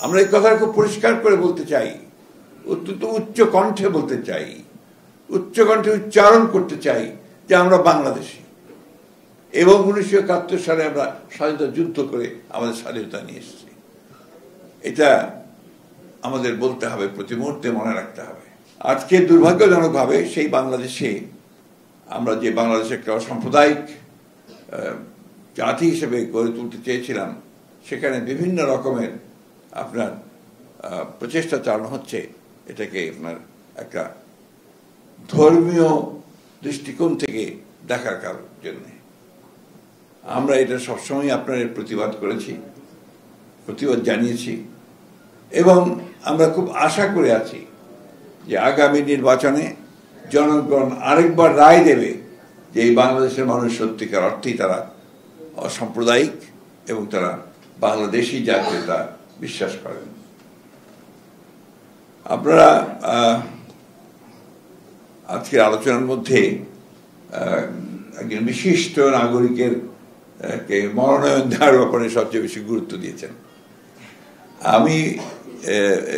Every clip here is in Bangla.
আমরা এই কথা খুব পরিষ্কার করে বলতে চাই, অত্যন্ত উচ্চ কণ্ঠে বলতে চাই, উচ্চ কণ্ঠে উচ্চারণ করতে চাই যে আমরা বাংলাদেশী এবং 1971 সালে আমরা স্বাধীনতা যুদ্ধ করে আমাদের স্বাধীনতা নিয়ে এসেছি। এটা আমাদের বলতে হবে, প্রতি মুহূর্তে মনে রাখতে হবে। আজকে দুর্ভাগ্যজনকভাবে সেই বাংলাদেশে আমরা যে বাংলাদেশে একটা সাম্প্রদায়িক জাতি হিসেবে গড়ে তুলতে চেয়েছিলাম, সেখানে বিভিন্ন রকমের আপনার প্রচেষ্টা চালানো হচ্ছে এটাকে আপনার একটা ধর্মীয় দৃষ্টিকোণ থেকে দেখার জন্য। আমরা এটা সবসময় আপনার প্রতিবাদ করেছি, প্রতিবাদ জানিয়েছি এবং আমরা খুব আশা করে আছি যে আগামী নির্বাচনে জনগণ আরেকবার রায় দেবে যে এই বাংলাদেশের মানুষ সত্যিকার অর্থেই তারা অসাম্প্রদায়িক এবং তারা বাংলাদেশি জাতীয়তা বিশ্বাস করেন। আপনারা আজকের আলোচনার মধ্যে একজন বিশিষ্ট নাগরিকের মনোনয়ন দেওয়ার ব্যাপারে সবচেয়ে বেশি গুরুত্ব দিয়েছেন। আমি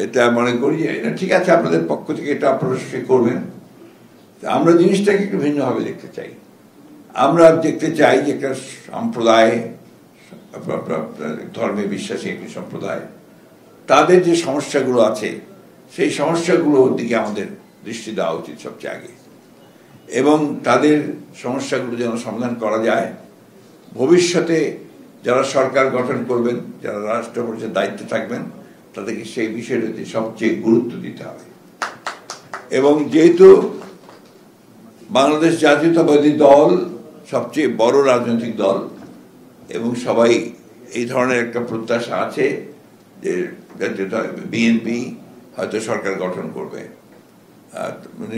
এটা মনে করি যে এটা ঠিক আছে, আপনাদের পক্ষ থেকে এটা আপনারা করবেন। আমরা জিনিসটাকে একটু ভিন্নভাবে দেখতে চাই। আমরা দেখতে চাই যে একটা সম্প্রদায়, ধর্মে বিশ্বাসী একটি সম্প্রদায়, তাদের যে সমস্যাগুলো আছে সেই সমস্যাগুলোর দিকে আমাদের দৃষ্টি দেওয়া উচিত সবচেয়ে আগে, এবং তাদের সমস্যাগুলো যেন সমাধান করা যায়। ভবিষ্যতে যারা সরকার গঠন করবেন, যারা রাষ্ট্র পরিচালনার দায়িত্বে থাকবেন, তাদেরকে সেই বিষয়টাতে সবচেয়ে গুরুত্ব দিতে হবে। এবং যেহেতু বাংলাদেশ জাতীয়তাবাদী দল সবচেয়ে বড় রাজনৈতিক দল এবং সবাই এই ধরনের একটা প্রত্যাশা আছে যে বিএনপি হয়তো সরকার গঠন করবে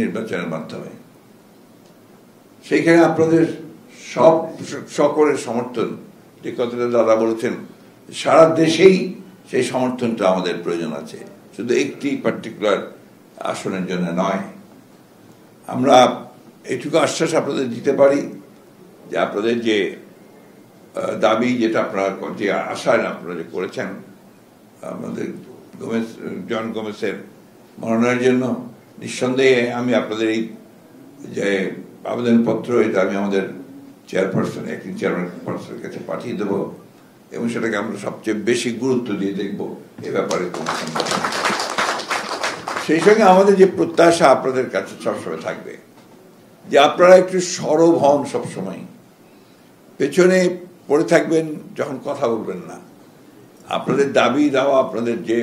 নির্বাচনের মাধ্যমে, সেইখানে আপনাদের সকলের সমর্থন, যে কথাটা দাদা বলেছেন, সারা দেশেই সেই সমর্থনটা আমাদের প্রয়োজন আছে, শুধু একটি পার্টিকুলার আসনের জন্য নয়। আমরা এটুকু আশ্বাস আপনাদের দিতে পারি যে আপনাদের যে দাবি, যেটা আপনারা যে আশায় আপনারা যে করেছেন আমাদের জন গোমেজের মনোনয়নের জন্য, নিঃসন্দেহে আমি আপনাদের এই যে আবেদনপত্র, এটা আমি আমাদের চেয়ারপারসন, অ্যাক্টিং চেয়ারপারসনের কাছে পাঠিয়ে দেবো এবং সেটাকে আমরা সবচেয়ে বেশি গুরুত্ব দিয়ে দেখবো এ ব্যাপারে। সেই সঙ্গে আমাদের যে প্রত্যাশা আপনাদের কাছে সবসময় থাকবে যে আপনারা একটু সরব হন, সবসময় পেছনে পড়ে থাকবেন যখন কথা বলবেন না। আপনাদের দাবি দেওয়া, আপনাদের যে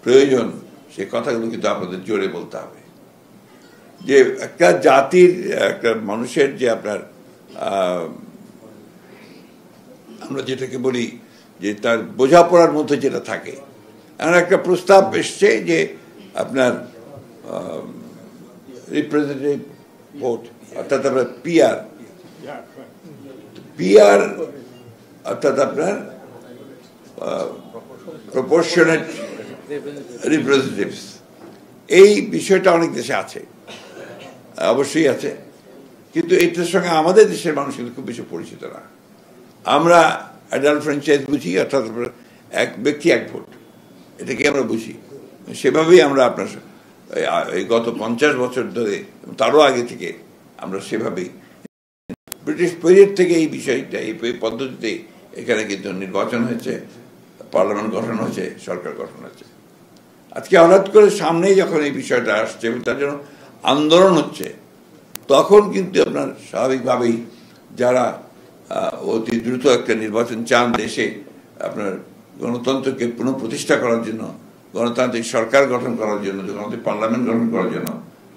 প্রয়োজন, সে কথাগুলো কিন্তু আপনাদের জোরে বলতে হবে। যে একটা জাতির, একটা মানুষের যে আপনার আমরা যেটাকে বলি যে তার বোঝাপড়ার মধ্যে যেটা থাকে, এমন একটা প্রস্তাব এসছে যে আপনার রিপ্রেজেন্টেটিভ ভোট, অর্থাৎ আপনার পিআর অর্থাৎ আপনার প্রপোর্শনেট রিপ্রেজেন্টেটিভস, এই বিষয়টা অনেক দেশে আছে, অবশ্যই আছে, কিন্তু এটার সঙ্গে আমাদের দেশের মানুষ কিন্তু খুব বেশি পরিচিত না। আমরা অ্যাডাল্ট ফ্র্যাঞ্চাইজ বুঝি, অর্থাৎ এক ব্যক্তি এক ভোট, এটাকে আমরা বুঝি। সেভাবেই আমরা আপনার এই গত 50 বছর ধরে, তারও আগে থেকে আমরা সেভাবেই, ব্রিটিশ পিরিয়ড থেকে এই বিষয়টা, এই পদ্ধতিতে এখানে কিন্তু নির্বাচন হয়েছে, পার্লামেন্ট গঠন হয়েছে, সরকার গঠন হয়েছে। আজকে হঠাৎ করে সামনেই যখন এই বিষয়টা আসছে এবং তার জন্য আন্দোলন হচ্ছে, তখন কিন্তু আপনার স্বাভাবিকভাবেই যারা অতি দ্রুত একটা নির্বাচন চান দেশে, আপনার গণতন্ত্রকে পুনঃপ্রতিষ্ঠা করার জন্য, গণতান্ত্রিক সরকার গঠন করার জন্য, গণতান্ত্রিক পার্লামেন্ট গঠন করার জন্য,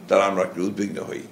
তারা আমরা একটু উদ্বিগ্ন হই।